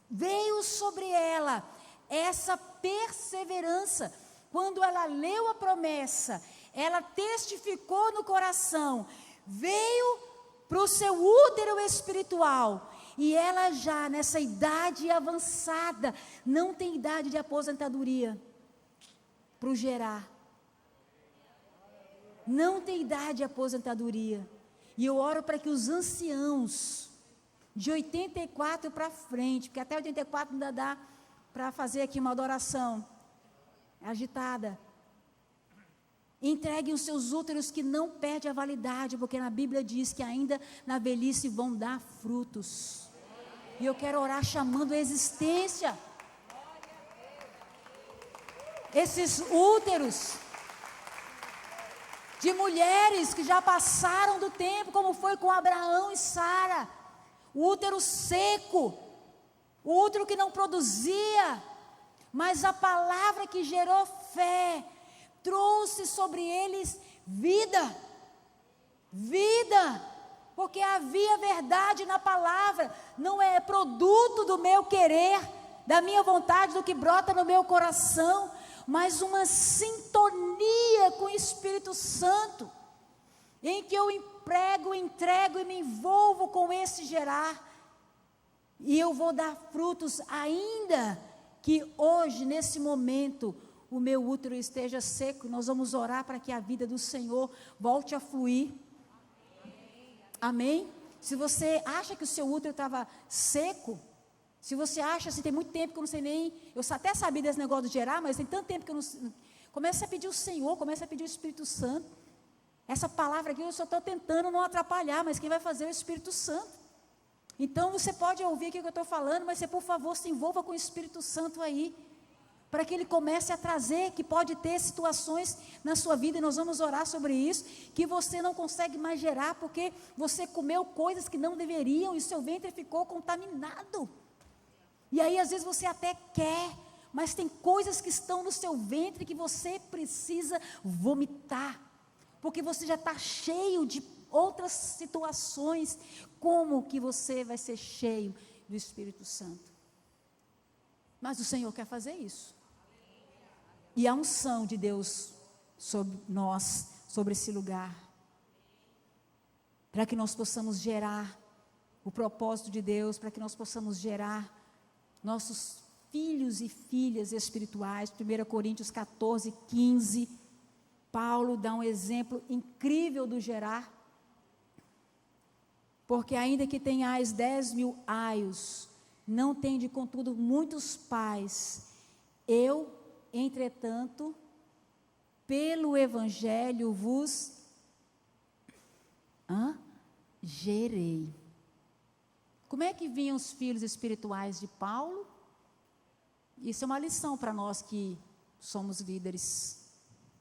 veio sobre ela essa perseverança. Quando ela leu a promessa, ela testificou no coração, veio para o seu útero espiritual, e ela já nessa idade avançada, não tem idade de aposentadoria para o gerar. Não tem idade de aposentadoria. E eu oro para que os anciãos, de 84 para frente, porque até 84 ainda dá para fazer aqui uma adoração agitada, entreguem os seus úteros que não perdem a validade, porque na Bíblia diz que ainda na velhice vão dar frutos. E eu quero orar chamando a existência esses úteros de mulheres que já passaram do tempo, como foi com Abraão e Sara, o útero seco, o útero que não produzia, mas a palavra que gerou fé, trouxe sobre eles vida, porque havia verdade na palavra, não é produto do meu querer, da minha vontade, do que brota no meu coração, mas uma sintonia com o Espírito Santo, em que eu entrego e me envolvo com esse gerar, e eu vou dar frutos, ainda que hoje, nesse momento, o meu útero esteja seco. Nós vamos orar para que a vida do Senhor volte a fluir. Amém? Se você acha que o seu útero estava seco, se você acha assim, tem muito tempo que eu não sei nem, eu até sabia desse negócio de gerar, mas tem tanto tempo que eu não, comece a pedir o Senhor, comece a pedir o Espírito Santo. Essa palavra aqui eu só estou tentando não atrapalhar, mas quem vai fazer é o Espírito Santo. Então você pode ouvir o que eu estou falando, mas você, por favor, se envolva com o Espírito Santo aí, para que ele comece a trazer, que pode ter situações na sua vida, e nós vamos orar sobre isso, que você não consegue mais gerar, porque você comeu coisas que não deveriam, e o seu ventre ficou contaminado. E aí às vezes você até quer, mas tem coisas que estão no seu ventre que você precisa vomitar, porque você já está cheio de outras situações. Como que você vai ser cheio do Espírito Santo? Mas o Senhor quer fazer isso, e a unção de Deus sobre nós, sobre esse lugar. para que nós possamos gerar o propósito de Deus, para que nós possamos gerar nossos filhos e filhas espirituais. 1 Coríntios 14, 15, Paulo dá um exemplo incrível do gerar. Porque ainda que tenhais 10.000 aios, não tende contudo muitos pais. Eu, entretanto, pelo Evangelho vos gerei. Como é que vinham os filhos espirituais de Paulo? Isso é uma lição para nós que somos líderes.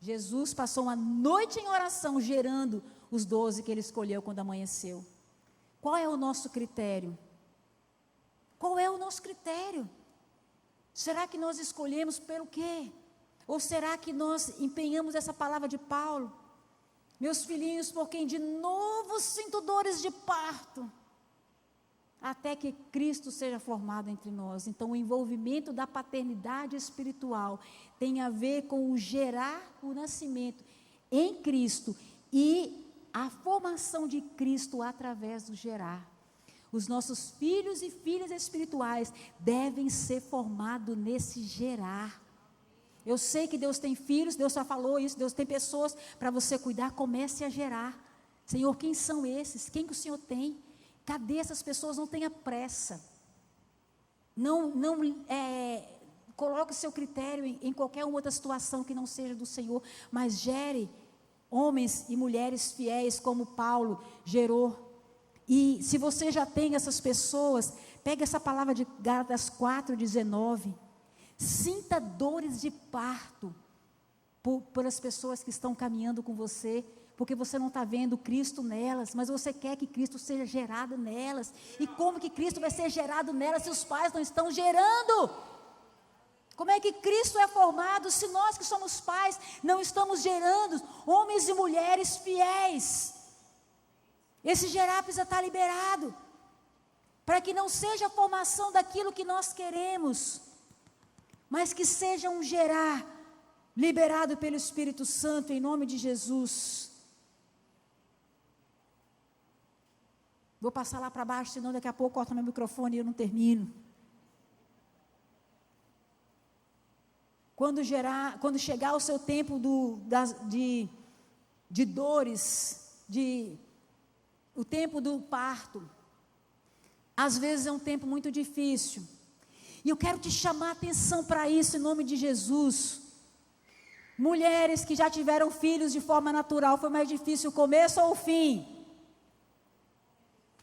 Jesus passou uma noite em oração gerando os 12 que ele escolheu quando amanheceu. Qual é o nosso critério? Qual é o nosso critério? Será que nós escolhemos pelo quê? Ou será que nós empenhamos essa palavra de Paulo? Meus filhinhos, por quem de novo sinto dores de parto, até que Cristo seja formado entre nós. Então, o envolvimento da paternidade espiritual tem a ver com o gerar o nascimento em Cristo e a formação de Cristo através do gerar. Os nossos filhos e filhas espirituais devem ser formados nesse gerar. Eu sei que Deus tem filhos, Deus já falou isso, Deus tem pessoas para você cuidar. Comece a gerar. Senhor, quem são esses? Quem que o Senhor tem? Cadê essas pessoas? Não tenha pressa. Não coloque o seu critério em qualquer outra situação que não seja do Senhor, mas gere homens e mulheres fiéis como Paulo gerou. E se você já tem essas pessoas, pega essa palavra de Gálatas 4:19. Sinta dores de parto por as pessoas que estão caminhando com você, porque você não está vendo Cristo nelas, mas você quer que Cristo seja gerado nelas. E como que Cristo vai ser gerado nelas se os pais não estão gerando? Como é que Cristo é formado se nós que somos pais não estamos gerando homens e mulheres fiéis? Esse gerar precisa estar liberado, para que não seja a formação daquilo que nós queremos, mas que seja um gerar liberado pelo Espírito Santo, em nome de Jesus. Vou passar lá para baixo, senão daqui a pouco corta meu microfone e eu não termino. Quando chegar o seu tempo de dores, o tempo do parto, às vezes é um tempo muito difícil. E eu quero te chamar a atenção para isso em nome de Jesus. Mulheres que já tiveram filhos de forma natural, foi mais difícil o começo ou o fim?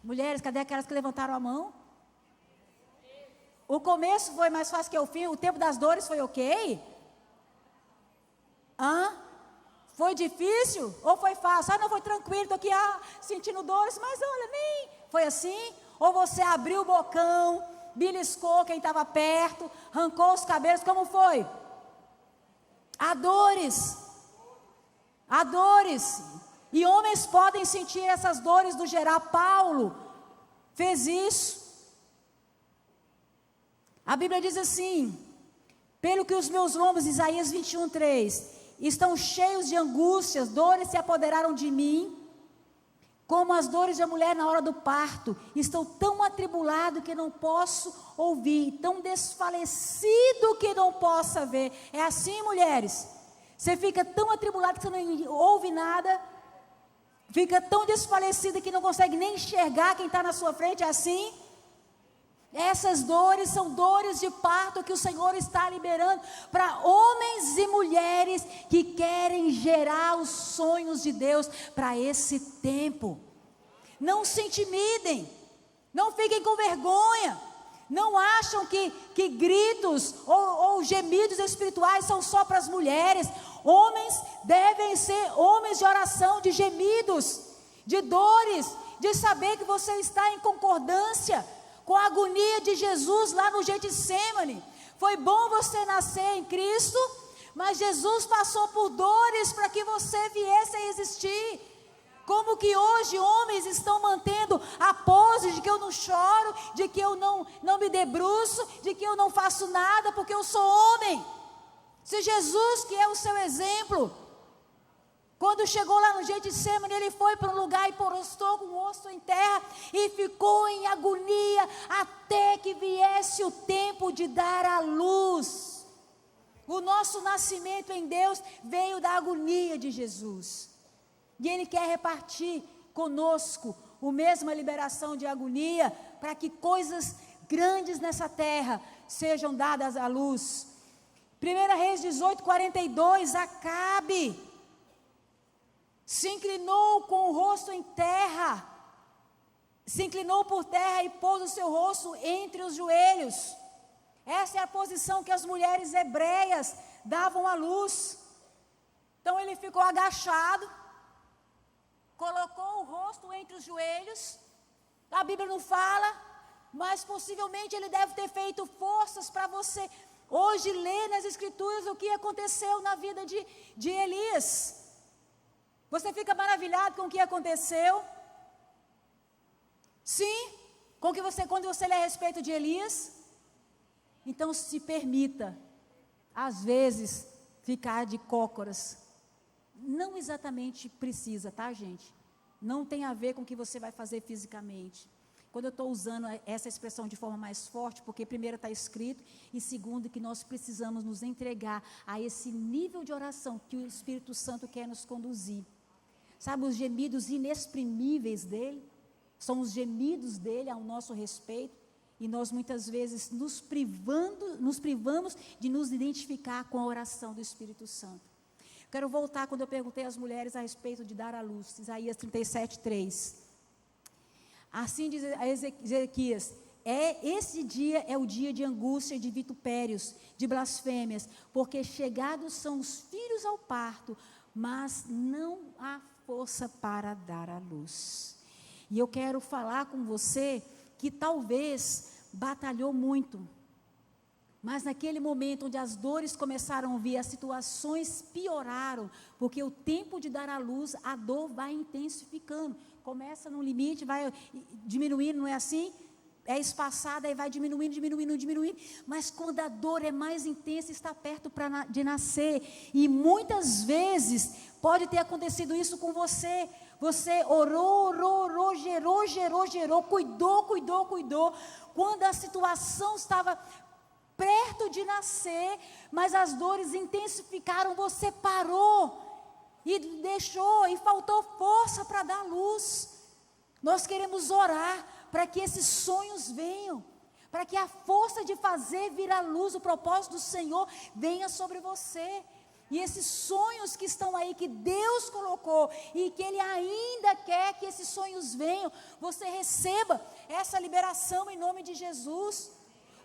Mulheres, cadê aquelas que levantaram a mão? O começo foi mais fácil que o fim? O tempo das dores foi ok? Foi difícil ou foi fácil? Não, foi tranquilo, estou aqui sentindo dores, mas olha, nem foi assim? Ou você abriu o bocão, beliscou quem estava perto, arrancou os cabelos, como foi? Há dores. E homens podem sentir essas dores do gerar. Paulo fez isso. A Bíblia diz assim: pelo que os meus lombos, Isaías 21:3, estão cheios de angústias, dores se apoderaram de mim, como as dores da mulher na hora do parto. Estou tão atribulado que não posso ouvir, tão desfalecido que não possa ver. É assim, mulheres? Você fica tão atribulado que você não ouve nada, fica tão desfalecida que não consegue nem enxergar quem está na sua frente. É assim? Essas dores são dores de parto que o Senhor está liberando para homens e mulheres que querem gerar os sonhos de Deus para esse tempo. Não se intimidem, não fiquem com vergonha, não acham que gritos ou gemidos espirituais são só para as mulheres. Homens devem ser homens de oração, de gemidos, de dores, de saber que você está em concordância com a agonia de Jesus lá no Getsêmani. Foi bom você nascer em Cristo, mas Jesus passou por dores para que você viesse a existir. Como que hoje homens estão mantendo a pose de que eu não choro, de que eu não me debruço, de que eu não faço nada porque eu sou homem. Se Jesus, que é o seu exemplo, Quando chegou lá no Getsemane, ele foi para um lugar e prostou com o rosto em terra e ficou em agonia até que viesse o tempo de dar à luz. O nosso nascimento em Deus veio da agonia de Jesus. E Ele quer repartir conosco a mesma liberação de agonia, para que coisas grandes nessa terra sejam dadas à luz. 1 Reis 18:42, Acabe se inclinou com o rosto em terra, se inclinou por terra e pôs o seu rosto entre os joelhos. Essa é a posição que as mulheres hebreias davam à luz. Então ele ficou agachado, colocou o rosto entre os joelhos. A Bíblia não fala, mas possivelmente ele deve ter feito forças para você hoje ler nas Escrituras o que aconteceu na vida de Elias. Você fica maravilhado com o que aconteceu? Sim, quando você lê a respeito de Elias. Então se permita, às vezes, ficar de cócoras. Não exatamente precisa, tá, gente? Não tem a ver com o que você vai fazer fisicamente. Quando eu estou usando essa expressão de forma mais forte, porque primeiro está escrito, e segundo que nós precisamos nos entregar a esse nível de oração que o Espírito Santo quer nos conduzir. Sabe, os gemidos inexprimíveis dele, são os gemidos dele ao nosso respeito, e nós muitas vezes nos privamos de nos identificar com a oração do Espírito Santo. Quero voltar quando eu perguntei às mulheres a respeito de dar à luz, Isaías 37:3. Assim diz a Ezequias: esse dia é o dia de angústia, de vitupérios, de blasfêmias, porque chegados são os filhos ao parto, mas não há força para dar à luz. E eu quero falar com você que talvez batalhou muito, mas naquele momento onde as dores começaram a vir, as situações pioraram, porque o tempo de dar à luz, a dor vai intensificando, começa num limite, vai diminuindo, não é assim? É espaçada e vai diminuindo, mas quando a dor é mais intensa, está perto de nascer, e muitas vezes pode ter acontecido isso com você. Você orou, gerou, cuidou, quando a situação estava perto de nascer, mas as dores intensificaram, você parou, e deixou, e faltou força para dar luz. Nós queremos orar para que esses sonhos venham, para que a força de fazer vir à luz o propósito do Senhor venha sobre você. E esses sonhos que estão aí, que Deus colocou, e que Ele ainda quer que esses sonhos venham, você receba essa liberação em nome de Jesus.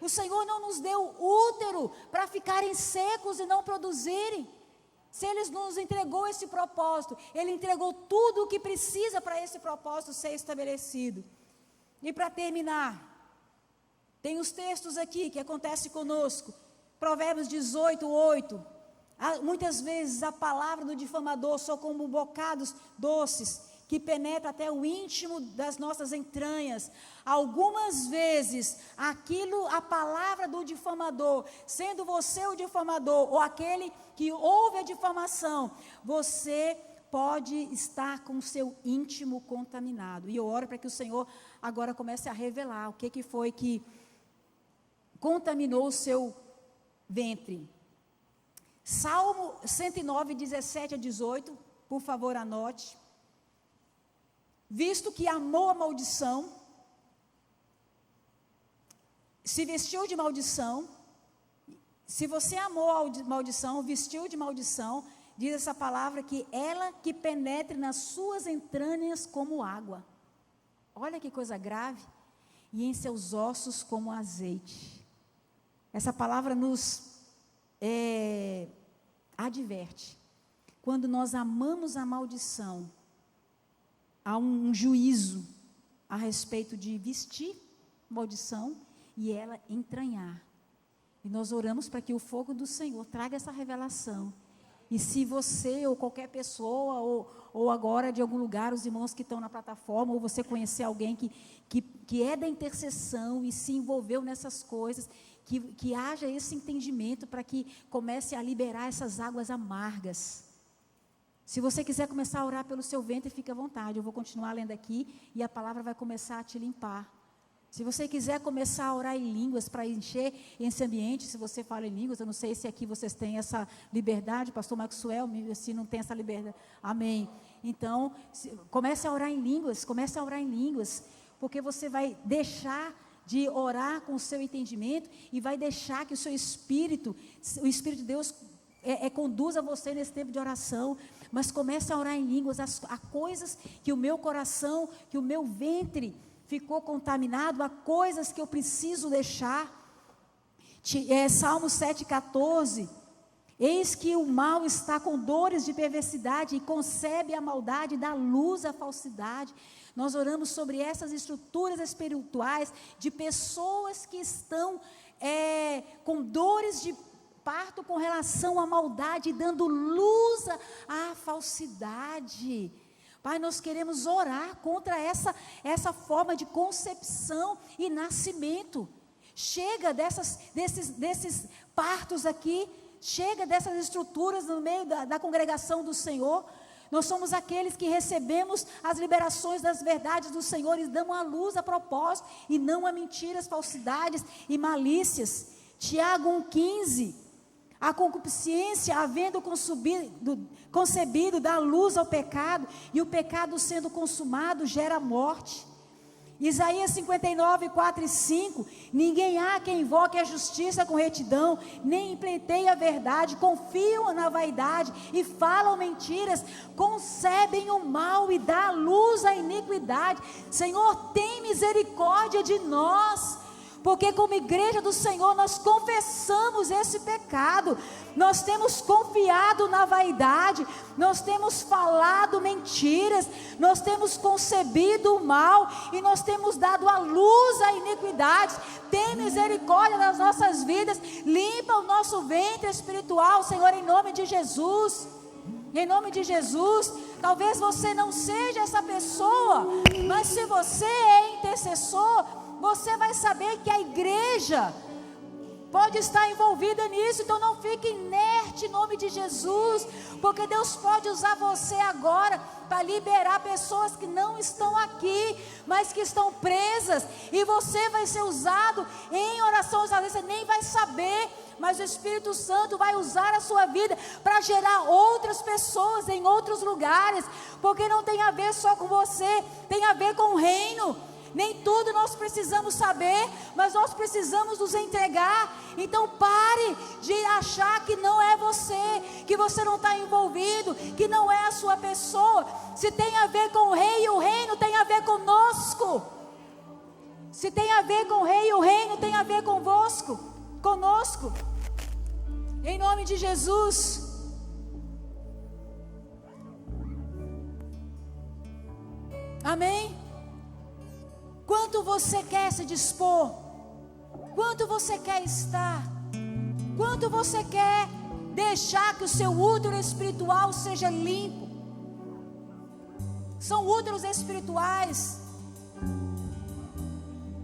O Senhor não nos deu útero para ficarem secos e não produzirem. Se Ele nos entregou esse propósito, Ele entregou tudo o que precisa para esse propósito ser estabelecido. E para terminar, tem os textos aqui que acontecem conosco. Provérbios 18:8. Muitas vezes a palavra do difamador são como bocados doces, que penetra até o íntimo das nossas entranhas. Algumas vezes, a palavra do difamador, sendo você o difamador, ou aquele que ouve a difamação, você pode estar com o seu íntimo contaminado. E eu oro para que o Senhor agora comece a revelar o que foi que contaminou o seu ventre. Salmo 109, 17-18, por favor anote. Visto que amou a maldição, se vestiu de maldição. Se você amou a maldição, vestiu de maldição, diz essa palavra que ela que penetre nas suas entranhas como água. Olha que coisa grave. E em seus ossos como azeite. Essa palavra nos adverte. Quando nós amamos a maldição, há um juízo a respeito de vestir maldição e ela entranhar. E nós oramos para que o fogo do Senhor traga essa revelação. E se você ou qualquer pessoa, ou agora de algum lugar, os irmãos que estão na plataforma, ou você conhecer alguém que é da intercessão e se envolveu nessas coisas, que haja esse entendimento para que comece a liberar essas águas amargas. Se você quiser começar a orar pelo seu ventre, fique à vontade. Eu vou continuar lendo aqui e a palavra vai começar a te limpar. Se você quiser começar a orar em línguas para encher esse ambiente, se você fala em línguas, eu não sei se aqui vocês têm essa liberdade, pastor Maxwell, se não tem essa liberdade, amém. Então, comece a orar em línguas, porque você vai deixar de orar com o seu entendimento e vai deixar que o seu espírito, o Espírito de Deus conduza você nesse tempo de oração. Mas comece a orar em línguas, há coisas que o meu coração, que o meu ventre ficou contaminado, há coisas que eu preciso deixar. Salmo 7,14, eis que o mal está com dores de perversidade e concebe a maldade, dá luz à falsidade. Nós oramos sobre essas estruturas espirituais de pessoas que estão com dores de parto com relação à maldade, dando luz à falsidade. Pai, nós queremos orar contra essa forma de concepção e nascimento. Chega desses partos aqui, chega dessas estruturas no meio da congregação do Senhor. Nós somos aqueles que recebemos as liberações das verdades do Senhor e damos a luz a propósito e não a mentiras, falsidades e malícias. Tiago 1,15, a concupiscência, havendo concebido, dá luz ao pecado, e o pecado sendo consumado, gera morte. Isaías 59, 4 e 5, ninguém há quem invoque a justiça com retidão, nem pleiteie a verdade, confiam na vaidade e falam mentiras, concebem o mal e dá luz à iniquidade. Senhor, tem misericórdia de nós, porque como igreja do Senhor nós confessamos esse pecado, nós temos confiado na vaidade, nós temos falado mentiras, nós temos concebido o mal e nós temos dado a luz à iniquidade. Tem misericórdia das nossas vidas, limpa o nosso ventre espiritual, Senhor, em nome de Jesus. Em nome de Jesus. Talvez você não seja essa pessoa, mas se você é intercessor, você vai saber que a igreja pode estar envolvida nisso. Então não fique inerte em nome de Jesus, porque Deus pode usar você agora para liberar pessoas que não estão aqui, mas que estão presas, e você vai ser usado em oração. Você nem vai saber, mas o Espírito Santo vai usar a sua vida para gerar outras pessoas em outros lugares, porque não tem a ver só com você, tem a ver com o reino. Nem tudo nós precisamos saber, mas nós precisamos nos entregar. Então pare de achar que não é você, que você não está envolvido, que não é a sua pessoa. Se tem a ver com o rei, o reino tem a ver conosco. Se tem a ver com o rei, o reino tem a ver conosco. Em nome de Jesus. Amém? Quanto você quer se dispor? Quanto você quer estar? Quanto você quer deixar que o seu útero espiritual seja limpo? São úteros espirituais.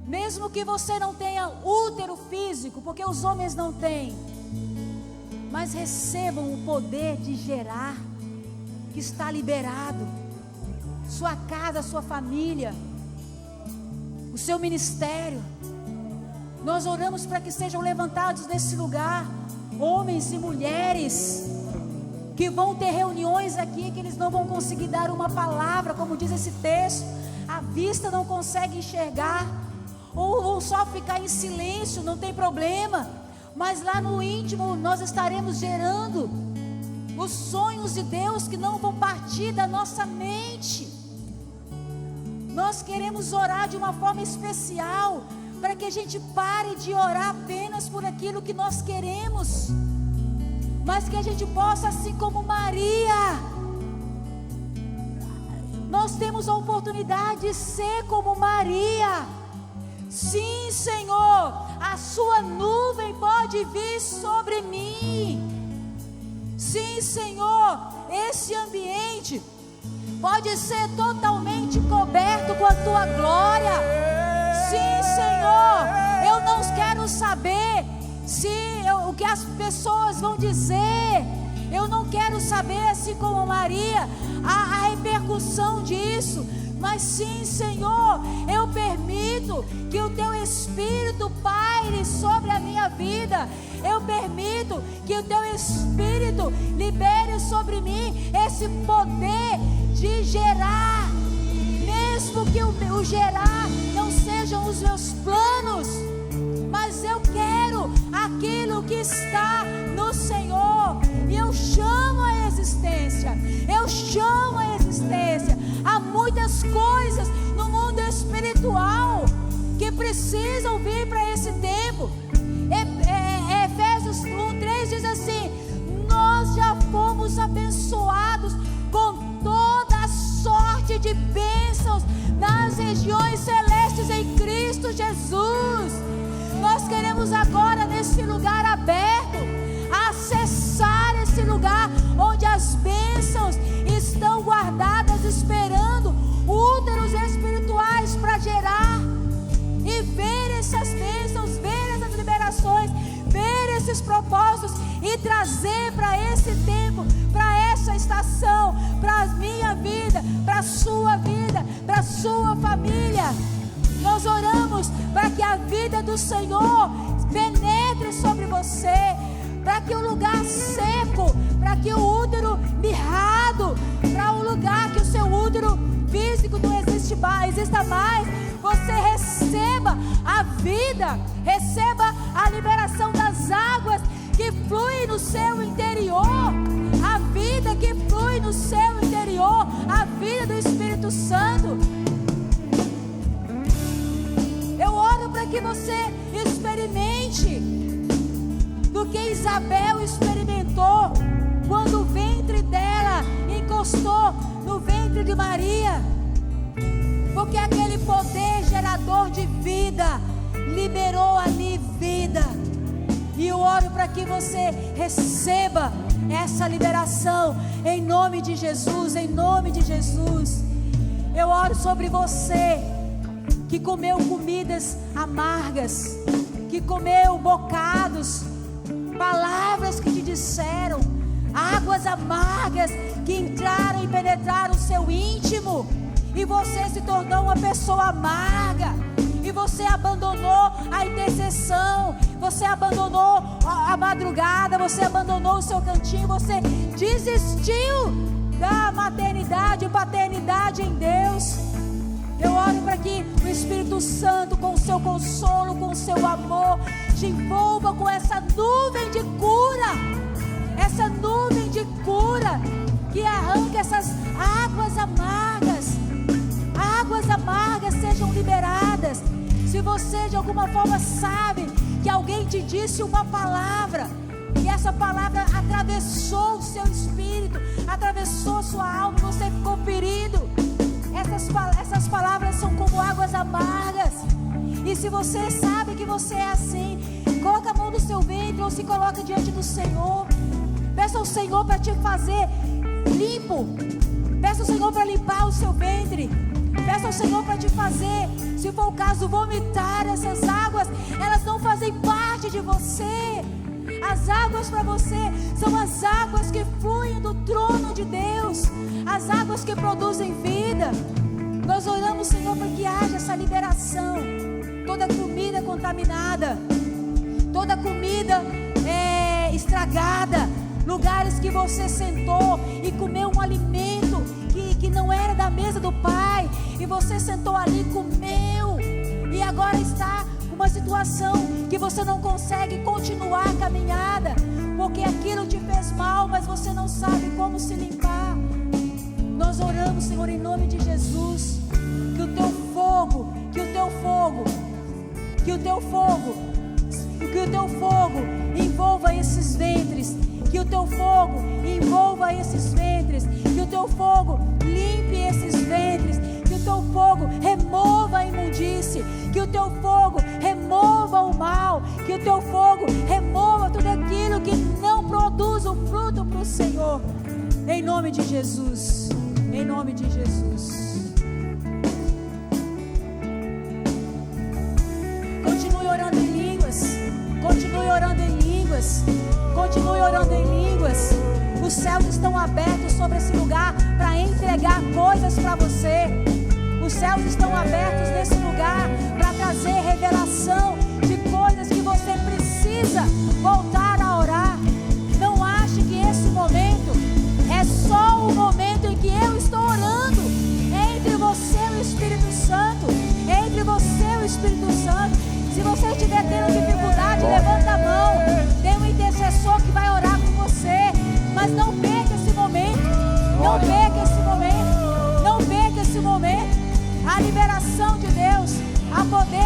Mesmo que você não tenha útero físico, porque os homens não têm, mas recebam o poder de gerar, que está liberado. Sua casa, sua família, o seu ministério. Nós oramos para que sejam levantados nesse lugar homens e mulheres que vão ter reuniões aqui, que eles não vão conseguir dar uma palavra, como diz esse texto, a vista não consegue enxergar, ou só ficar em silêncio, não tem problema, mas lá no íntimo nós estaremos gerando os sonhos de Deus que não vão partir da nossa mente. Nós queremos orar de uma forma especial, para que a gente pare de orar apenas por aquilo que nós queremos, mas que a gente possa, assim como Maria, nós temos a oportunidade de ser como Maria. Sim, Senhor, a sua nuvem pode vir sobre mim. Sim, Senhor, esse ambiente pode ser totalmente coberto com a tua glória. Sim, Senhor, eu não quero saber o que as pessoas vão dizer. Eu não quero saber, assim como Maria, a repercussão disso. Mas sim, Senhor, eu permito que o Teu Espírito paire sobre a minha vida. Eu permito que o Teu Espírito libere sobre mim esse poder de gerar. Mesmo que o gerar não sejam os meus planos, mas eu quero aquilo que está no Senhor. E eu chamo a existência. Eu chamo a existência. Há muitas coisas no mundo espiritual que precisam vir para esse tempo. Efésios 1:3 diz assim: nós já fomos abençoados com toda a sorte de bênçãos nas regiões celestes em Cristo Jesus. Nós queremos agora, nesse lugar aberto, acessar esse lugar onde as bênçãos estão guardadas, esperando úteros espirituais para gerar, e ver essas bênçãos, ver essas liberações, ver esses propósitos e trazer para esse tempo, para essa estação, para a minha vida, para a sua vida, para a sua família. Nós oramos para que a vida do Senhor penetre sobre você, para que o lugar seco, para que o útero mirrado, para o lugar que o seu útero físico não exista mais, você receba a vida, receba a liberação das águas que fluem no seu interior, a vida que flui no seu interior, a vida do Espírito Santo. Eu oro para que você experimente do que Isabel experimentou quando o ventre dela encostou no ventre de Maria, porque aquele poder gerador de vida liberou ali vida. E eu oro para que você receba essa liberação em nome de Jesus, em nome de Jesus. Eu oro sobre você que comeu comidas amargas, que comeu bocados, palavras que te disseram, águas amargas que entraram e penetraram o seu íntimo, e você se tornou uma pessoa amarga, e você abandonou a intercessão, você abandonou a madrugada, você abandonou o seu cantinho, você desistiu da maternidade e paternidade em Deus. Eu oro para que o Espírito Santo, com o seu consolo, com o seu amor, te envolva com essa nuvem de cura, essa nuvem de cura que arranca essas águas amargas sejam liberadas. Se você de alguma forma sabe que alguém te disse uma palavra, e essa palavra atravessou o seu espírito, atravessou sua alma, você ficou ferido, essas palavras são como águas amargas. E se você sabe que você é assim, coloca a mão no seu ventre ou se coloca diante do Senhor. Peça ao Senhor para te fazer limpo. Peça ao Senhor para limpar o seu ventre. Peça ao Senhor para te fazer, se for o caso, vomitar essas águas. Elas não fazem parte de você. As águas para você são as águas que fluem do trono de Deus, as águas que produzem vida. Nós oramos, Senhor, para que haja essa liberação. Toda comida contaminada, toda comida estragada, lugares que você sentou e comeu um alimento que não era da mesa do Pai, e você sentou ali e comeu, e agora está uma situação que você não consegue continuar a caminhada, porque aquilo te fez mal, mas você não sabe como se limpar. Nós oramos, Senhor, em nome de Jesus, que o teu fogo envolva esses ventres, que o teu fogo envolva esses ventres, que o teu fogo limpe esses ventres, que o teu fogo remova a imundície, que o teu fogo remova o mal, que o teu fogo remova tudo aquilo que não produz o fruto para o Senhor, em nome de Jesus, em nome de Jesus. Continue orando em línguas, continue orando em línguas, continue orando em línguas. Os céus estão abertos sobre esse lugar para entregar coisas para você. Os céus estão abertos nesse lugar para trazer revelação de coisas que você precisa voltar a orar. Não ache que esse momento é só o momento em que eu estou orando entre você e o Espírito Santo. Entre você e o Espírito Santo. Se você estiver tendo dificuldade, levanta a mão. Tem um intercessor que vai orar com você. Mas não perca esse momento. Não perca esse momento. Não perca esse momento. A liberação de Deus, a poder